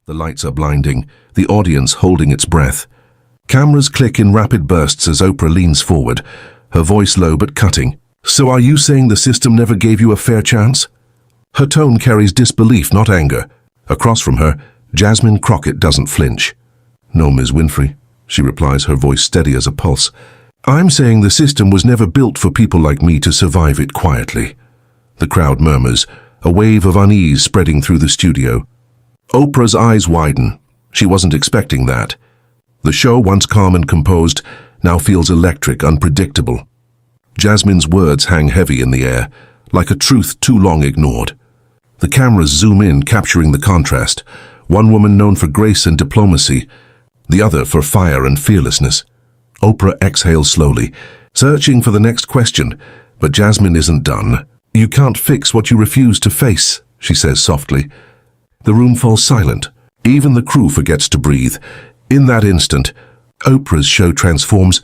The lights are blinding, the audience holding its breath. Cameras click in rapid bursts as Oprah leans forward, her voice low but cutting. "So are you saying the system never gave you a fair chance?" Her tone carries disbelief, not anger. Across from her, Jasmine Crockett doesn't flinch. "No, Ms. Winfrey," she replies, her voice steady as a pulse. "I'm saying the system was never built for people like me to survive it quietly." The crowd murmurs, a wave of unease spreading through the studio. Oprah's eyes widen. She wasn't expecting that. The show, once calm and composed, now feels electric, unpredictable. Jasmine's words hang heavy in the air, like a truth too long ignored. The cameras zoom in, capturing the contrast. One woman known for grace and diplomacy, the other for fire and fearlessness. Oprah exhales slowly, searching for the next question, but Jasmine isn't done. "You can't fix what you refuse to face," she says softly. The room falls silent. Even the crew forgets to breathe. In that instant, Oprah's show transforms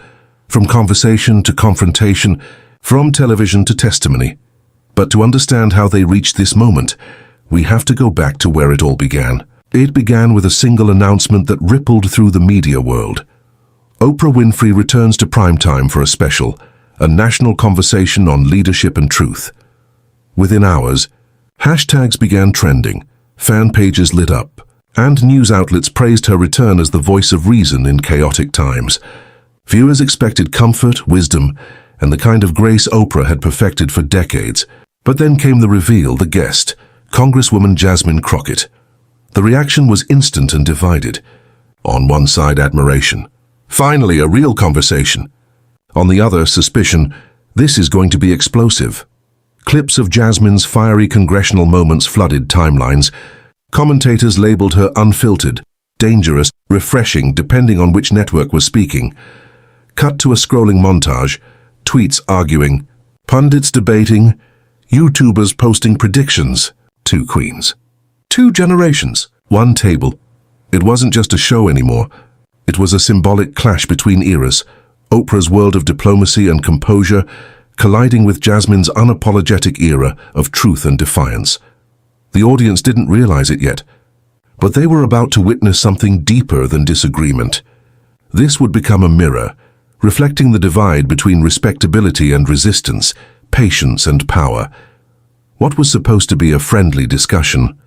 from conversation to confrontation, from television to testimony. But to understand how they reached this moment, we have to go back to where it all began. It began with a single announcement that rippled through the media world. Oprah Winfrey returns to primetime for a special, a national conversation on leadership and truth. Within hours, hashtags began trending, fan pages lit up, and news outlets praised her return as the voice of reason in chaotic times. Viewers expected comfort, wisdom, and the kind of grace Oprah had perfected for decades. But then came the reveal, the guest, Congresswoman Jasmine Crockett. The reaction was instant and divided. On one side, admiration. Finally, a real conversation. On the other, suspicion. This is going to be explosive. Clips of Jasmine's fiery congressional moments flooded timelines. Commentators labeled her unfiltered, dangerous, refreshing, depending on which network was speaking. Cut to a scrolling montage, tweets arguing, pundits debating, YouTubers posting predictions. Two queens. Two generations. One table. It wasn't just a show anymore. It was a symbolic clash between eras. Oprah's world of diplomacy and composure colliding with Jasmine's unapologetic era of truth and defiance. The audience didn't realize it yet, but they were about to witness something deeper than disagreement. This would become a mirror, reflecting the divide between respectability and resistance, patience and power. What was supposed to be a friendly discussion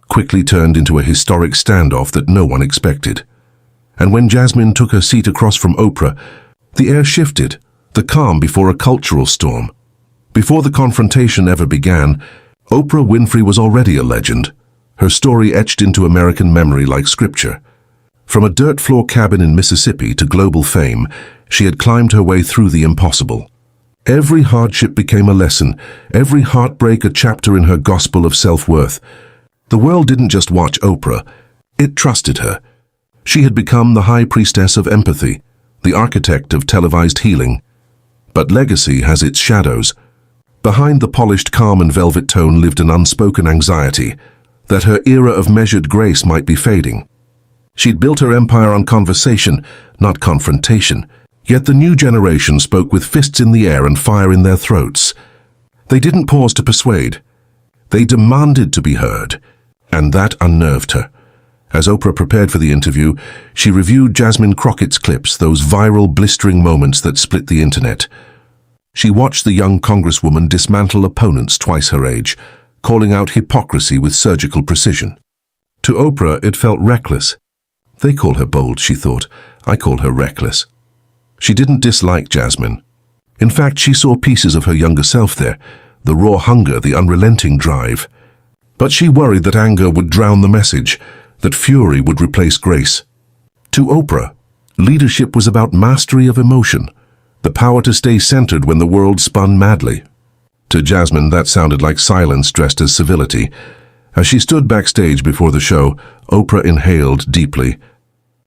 quickly turned into a historic standoff that no one expected. And when Jasmine took her seat across from Oprah, the air shifted, the calm before a cultural storm. Before the confrontation ever began, Oprah Winfrey was already a legend, her story etched into American memory like scripture. From a dirt floor cabin in Mississippi to global fame, she had climbed her way through the impossible. Every hardship became a lesson, every heartbreak a chapter in her gospel of self-worth. The world didn't just watch Oprah, it trusted her. She had become the high priestess of empathy, the architect of televised healing. But legacy has its shadows. Behind the polished calm and velvet tone lived an unspoken anxiety that her era of measured grace might be fading. She'd built her empire on conversation, not confrontation, yet the new generation spoke with fists in the air and fire in their throats. They didn't pause to persuade. They demanded to be heard, and that unnerved her. As Oprah prepared for the interview, she reviewed Jasmine Crockett's clips, those viral, blistering moments that split the internet. She watched the young Congresswoman dismantle opponents twice her age, calling out hypocrisy with surgical precision. To Oprah, it felt reckless. They call her bold, she thought. I call her reckless. She didn't dislike Jasmine. In fact, she saw pieces of her younger self there, the raw hunger, the unrelenting drive. But she worried that anger would drown the message, that fury would replace grace. To Oprah, leadership was about mastery of emotion, the power to stay centered when the world spun madly. To Jasmine, that sounded like silence dressed as civility. As she stood backstage before the show, Oprah inhaled deeply.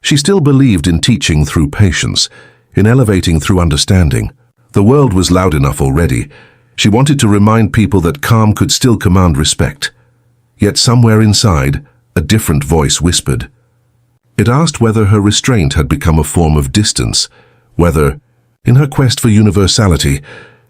She still believed in teaching through patience, in elevating through understanding. The world was loud enough already. She wanted to remind people that calm could still command respect. Yet somewhere inside, a different voice whispered. It asked whether her restraint had become a form of distance, whether, in her quest for universality,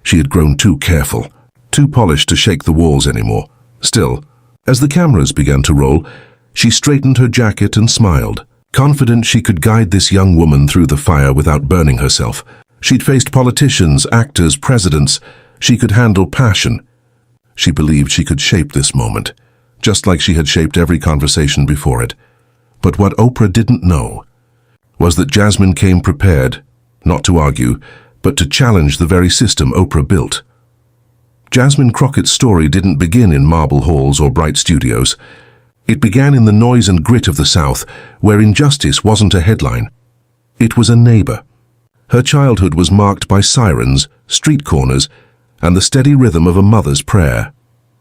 she had grown too careful, too polished to shake the walls anymore. Still, as the cameras began to roll, She straightened her jacket and smiled, confident she could guide this young woman through the fire without burning herself. She'd faced politicians, actors, presidents. She could handle passion. She believed she could shape this moment, just like she had shaped every conversation before it. But what Oprah didn't know was that Jasmine came prepared, not to argue, but to challenge the very system Oprah built. Jasmine Crockett's story didn't begin in marble halls or bright studios. It began in the noise and grit of the South, where injustice wasn't a headline. It was a neighbor. Her childhood was marked by sirens, street corners, and the steady rhythm of a mother's prayer.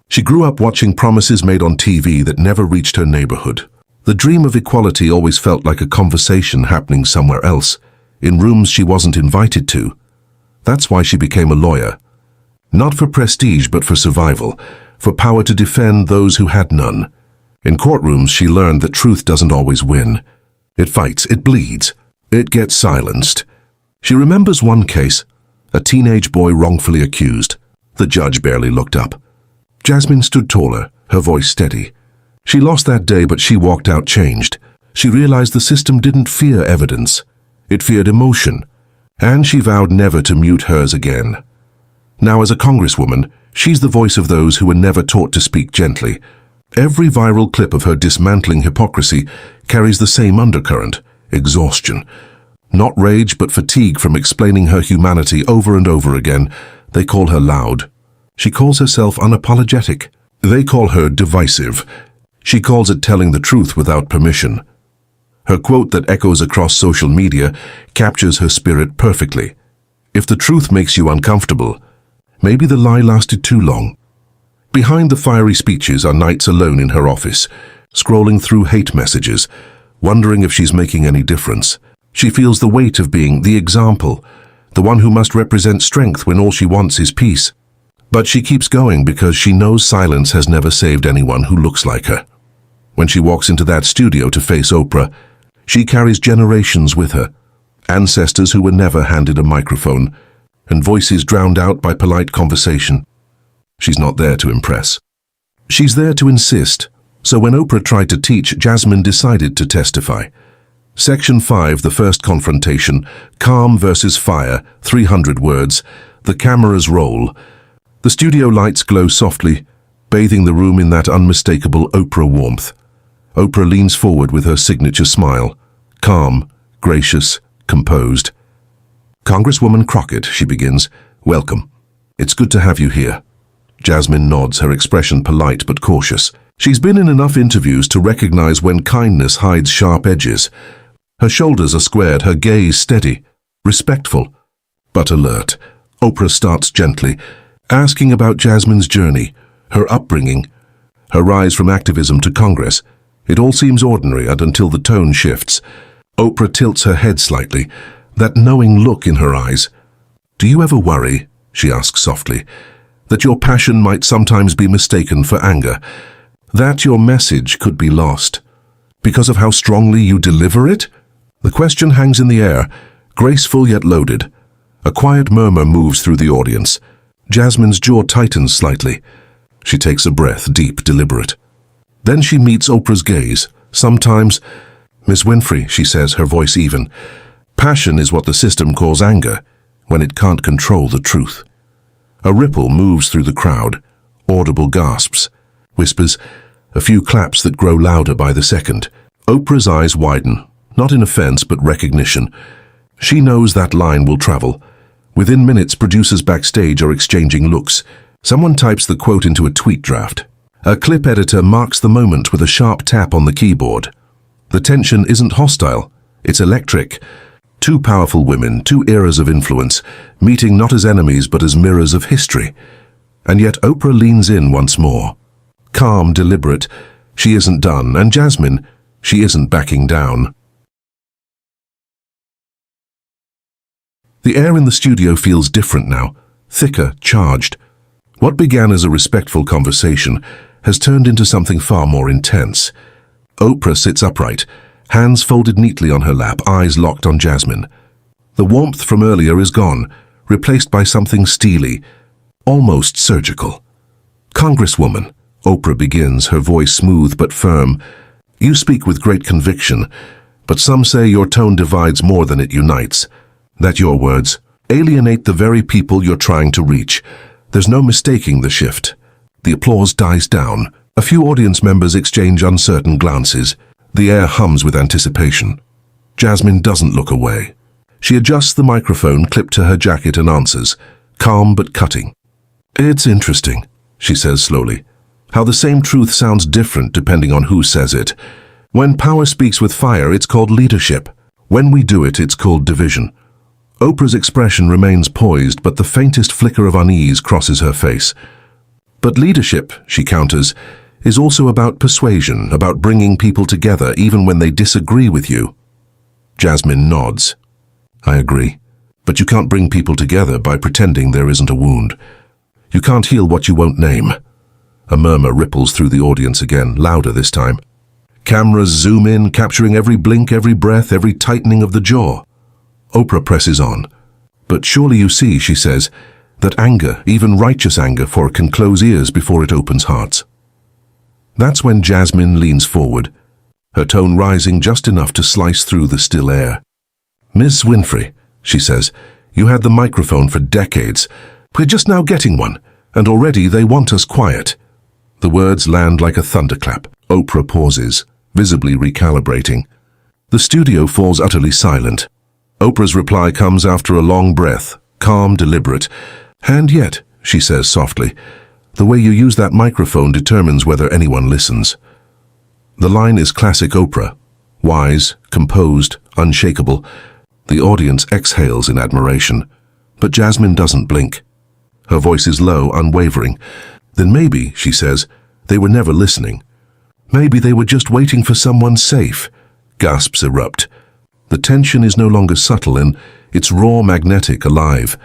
She grew up watching promises made on TV that never reached her neighborhood. The dream of equality always felt like a conversation happening somewhere else, in rooms she wasn't invited to. That's why she became a lawyer. Not for prestige, but for survival, for power to defend those who had none. In courtrooms, she learned that truth doesn't always win. It fights, it bleeds, it gets silenced. She remembers one case, a teenage boy wrongfully accused. The judge barely looked up. Jasmine stood taller, her voice steady. She lost that day, but she walked out changed. She realized the system didn't fear evidence. It feared emotion, and she vowed never to mute hers again. Now, as a congresswoman, she's the voice of those who were never taught to speak gently. Every viral clip of her dismantling hypocrisy carries the same undercurrent: exhaustion. Not rage, but fatigue from explaining her humanity over and over again. They call her loud. She calls herself unapologetic. They call her divisive. She calls it telling the truth without permission. Her quote that echoes across social media captures her spirit perfectly. If the truth makes you uncomfortable, maybe the lie lasted too long. Behind the fiery speeches are nights alone in her office, scrolling through hate messages, wondering if she's making any difference. She feels the weight of being the example, the one who must represent strength when all she wants is peace. But she keeps going because she knows silence has never saved anyone who looks like her. When she walks into that studio to face Oprah, she carries generations with her, ancestors who were never handed a microphone, and voices drowned out by polite conversation. She's not there to impress. She's there to insist. So when Oprah tried to teach, Jasmine decided to testify. Section 5, the first confrontation, calm versus fire, 300 words. The cameras roll. The studio lights glow softly, bathing the room in that unmistakable Oprah warmth. Oprah leans forward with her signature smile, calm, gracious, composed. "Congresswoman Crockett," she begins, "welcome. It's good to have you here." Jasmine nods, her expression polite but cautious. She's been in enough interviews to recognize when kindness hides sharp edges. Her shoulders are squared, her gaze steady, respectful, but alert. Oprah starts gently, asking about Jasmine's journey, her upbringing, her rise from activism to Congress. It all seems ordinary until the tone shifts. Oprah tilts her head slightly, that knowing look in her eyes. "Do you ever worry," she asks softly, "that your passion might sometimes be mistaken for anger? That your message could be lost because of how strongly you deliver it?" The question hangs in the air, graceful yet loaded. A quiet murmur moves through the audience. Jasmine's jaw tightens slightly. She takes a breath, deep, deliberate. Then she meets Oprah's gaze. Sometimes, "Miss Winfrey," she says, her voice even, "passion is what the system calls anger, when it can't control the truth." A ripple moves through the crowd, audible gasps, whispers, a few claps that grow louder by the second. Oprah's eyes widen, not in offense but recognition. She knows that line will travel. Within minutes, producers backstage are exchanging looks. Someone types the quote into a tweet draft. A clip editor marks the moment with a sharp tap on the keyboard. The tension isn't hostile, it's electric. Two powerful women, two eras of influence, meeting not as enemies but as mirrors of history. And yet Oprah leans in once more. Calm, deliberate, she isn't done, and Jasmine, she isn't backing down. The air in the studio feels different now, thicker, charged. What began as a respectful conversation has turned into something far more intense. Oprah sits upright, hands folded neatly on her lap, eyes locked on Jasmine. The warmth from earlier is gone, replaced by something steely, almost surgical. "Congresswoman," Oprah begins, her voice smooth but firm, You speak with great conviction, but some say your tone divides more than it unites. That your words alienate the very people you're trying to reach. There's no mistaking the shift. The applause dies down. A few audience members exchange uncertain glances. The air hums with anticipation. Jasmine doesn't look away. She adjusts the microphone clipped to her jacket and answers, calm but cutting. It's interesting, she says slowly, how the same truth sounds different depending on who says it. When power speaks with fire, it's called leadership. When we do it, it's called division. Oprah's expression remains poised, but the faintest flicker of unease crosses her face. But leadership, she counters, is also about persuasion, about bringing people together even when they disagree with you. Jasmine nods. I agree. But you can't bring people together by pretending there isn't a wound. You can't heal what you won't name. A murmur ripples through the audience again, louder this time. Cameras zoom in, capturing every blink, every breath, every tightening of the jaw. Oprah presses on. But surely you see, she says, that anger, even righteous anger, for it can close ears before it opens hearts. That's when Jasmine leans forward, her tone rising just enough to slice through the still air. Ms. Winfrey, she says, you had the microphone for decades. We're just now getting one, and already they want us quiet. The words land like a thunderclap. Oprah pauses, visibly recalibrating. The studio falls utterly silent. Oprah's reply comes after a long breath, calm, deliberate. And yet, she says softly, the way you use that microphone determines whether anyone listens. The line is classic Oprah, wise, composed, unshakable. The audience exhales in admiration, but Jasmine doesn't blink. Her voice is low, unwavering. Then maybe, she says, they were never listening. Maybe they were just waiting for someone safe. Gasps erupt. The tension is no longer subtle and it's raw, magnetic, alive.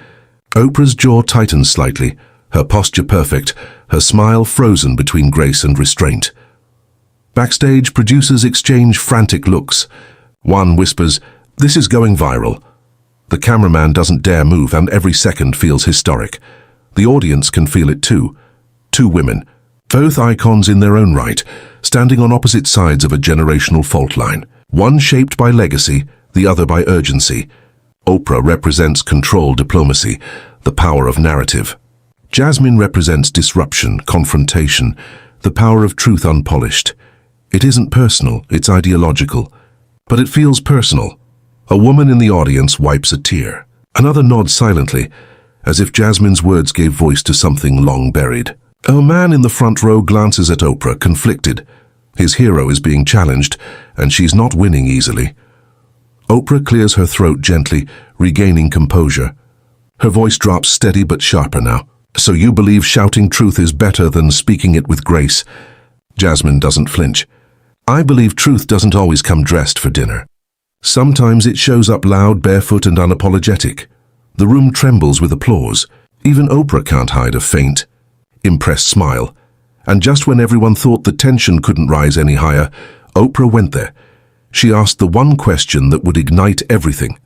Oprah's jaw tightens slightly, her posture perfect, her smile frozen between grace and restraint. Backstage, producers exchange frantic looks. One whispers, "This is going viral." The cameraman doesn't dare move and every second feels historic. The audience can feel it too. Two women, both icons in their own right, standing on opposite sides of a generational fault line. One shaped by legacy, the other by urgency. Oprah represents control, diplomacy, the power of narrative. Jasmine represents disruption, confrontation, the power of truth unpolished. It isn't personal, it's ideological. But it feels personal. A woman in the audience wipes a tear. Another nods silently, as if Jasmine's words gave voice to something long buried. A man in the front row glances at Oprah, conflicted. His hero is being challenged, and she's not winning easily. Oprah clears her throat gently, regaining composure. Her voice drops steady but sharper now. So you believe shouting truth is better than speaking it with grace? Jasmine doesn't flinch. I believe truth doesn't always come dressed for dinner. Sometimes it shows up loud, barefoot, and unapologetic. The room trembles with applause. Even Oprah can't hide a faint, impressed smile. And just when everyone thought the tension couldn't rise any higher, Oprah went there. She asked the one question that would ignite everything.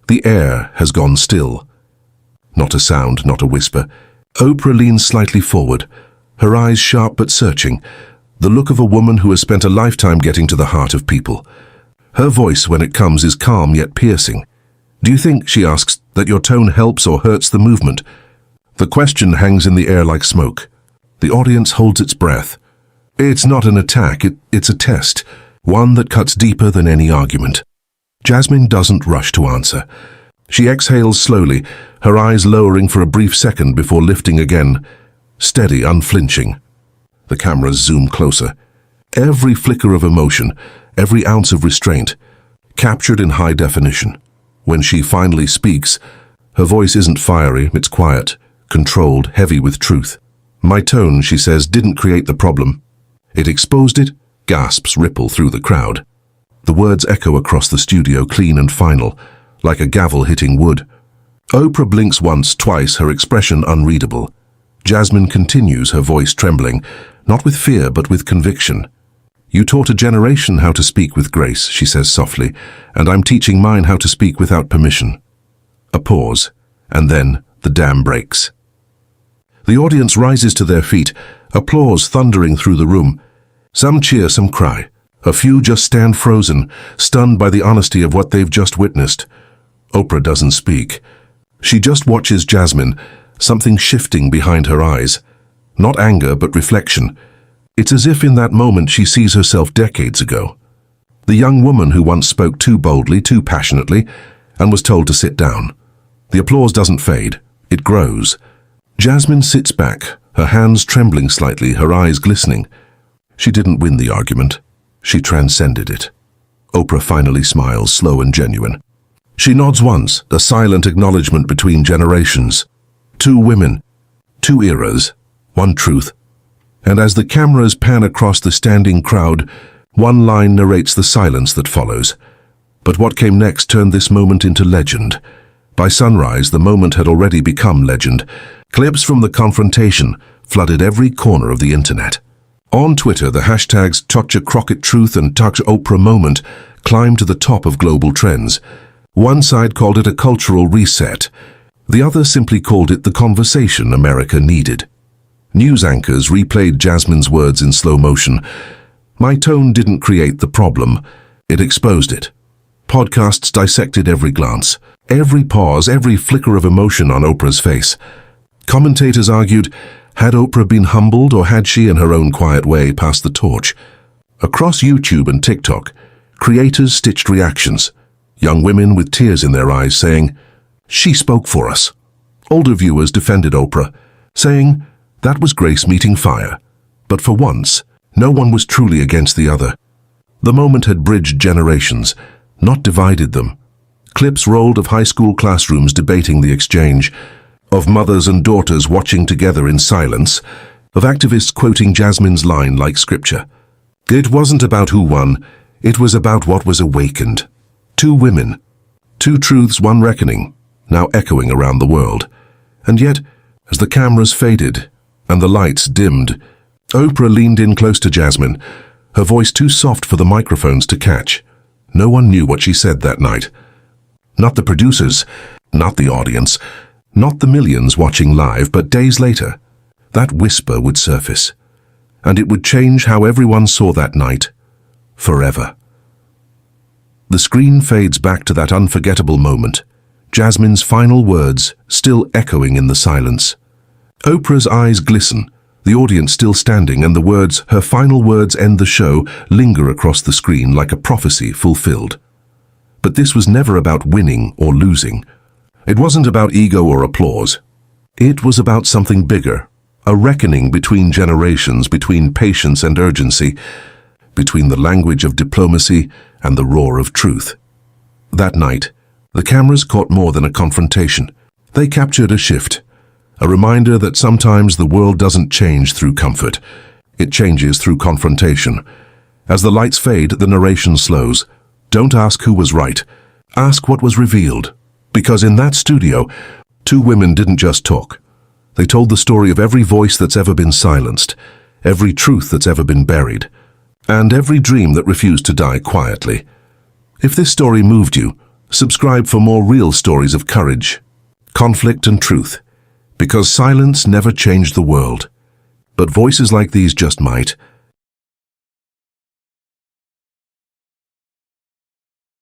The air has gone still. Not a sound, not a whisper. Oprah leans slightly forward, her eyes sharp but searching, the look of a woman who has spent a lifetime getting to the heart of people. Her voice, when it comes, is calm yet piercing. Do you think, she asks, that your tone helps or hurts the movement? The question hangs in the air like smoke. The audience holds its breath. It's not an attack, it's a test, one that cuts deeper than any argument. Jasmine doesn't rush to answer. She exhales slowly, her eyes lowering for a brief second before lifting again, steady, unflinching. The cameras zoom closer. Every flicker of emotion, every ounce of restraint, captured in high definition. When she finally speaks, her voice isn't fiery, it's quiet, controlled, heavy with truth. My tone, she says, didn't create the problem. It exposed it. Gasps ripple through the crowd. The words echo across the studio, clean and final, like a gavel hitting wood. Oprah blinks once, twice, her expression unreadable. Jasmine continues, her voice trembling, not with fear but with conviction. You taught a generation how to speak with grace, she says softly, and I'm teaching mine how to speak without permission. A pause, and then the dam breaks. The audience rises to their feet, applause thundering through the room. Some cheer, some cry. A few just stand frozen, stunned by the honesty of what they've just witnessed. Oprah doesn't speak. She just watches Jasmine, something shifting behind her eyes. Not anger, but reflection. It's as if in that moment she sees herself decades ago. The young woman who once spoke too boldly, too passionately, and was told to sit down. The applause doesn't fade. It grows. Jasmine sits back, her hands trembling slightly, her eyes glistening. She didn't win the argument. She transcended it. Oprah finally smiles, slow and genuine. She nods once, a silent acknowledgement between generations. Two women, two eras, one truth. And as the cameras pan across the standing crowd, one line narrates the silence that follows. But what came next turned this moment into legend. By sunrise, the moment had already become legend. Clips from the confrontation flooded every corner of the internet. On Twitter, the hashtags #CrocketTruth and #Oprah Moment climbed to the top of global trends. One side called it a cultural reset. The other simply called it the conversation America needed. News anchors replayed Jasmine's words in slow motion. My tone didn't create the problem. It exposed it. Podcasts dissected every glance, every pause, every flicker of emotion on Oprah's face. Commentators argued, had Oprah been humbled, or had she, in her own quiet way, passed the torch? Across YouTube and TikTok, creators stitched reactions. Young women with tears in their eyes saying, "She spoke for us." Older viewers defended Oprah, saying, "That was grace meeting fire." But for once, no one was truly against the other. The moment had bridged generations, not divided them. Clips rolled of high school classrooms debating the exchange, of mothers and daughters watching together in silence, of activists quoting Jasmine's line like scripture. It wasn't about who won, it was about what was awakened. Two women, two truths, one reckoning, now echoing around the world. And yet, as the cameras faded and the lights dimmed, Oprah leaned in close to Jasmine, her voice too soft for the microphones to catch. No one knew what she said that night. Not the producers, not the audience, not the millions watching live, but days later, that whisper would surface. And it would change how everyone saw that night, forever. The screen fades back to that unforgettable moment, Jasmine's final words still echoing in the silence. Oprah's eyes glisten, the audience still standing, and the words, her final words end the show, linger across the screen like a prophecy fulfilled. But this was never about winning or losing. It wasn't about ego or applause. It was about something bigger, a reckoning between generations, between patience and urgency, between the language of diplomacy and the roar of truth. That night, the cameras caught more than a confrontation. They captured a shift, a reminder that sometimes the world doesn't change through comfort. It changes through confrontation. As the lights fade, the narration slows. Don't ask who was right. Ask what was revealed. Because in that studio, two women didn't just talk. They told the story of every voice that's ever been silenced, every truth that's ever been buried, and every dream that refused to die quietly. If this story moved you, subscribe for more real stories of courage, conflict and truth. Because silence never changed the world. But voices like these just might.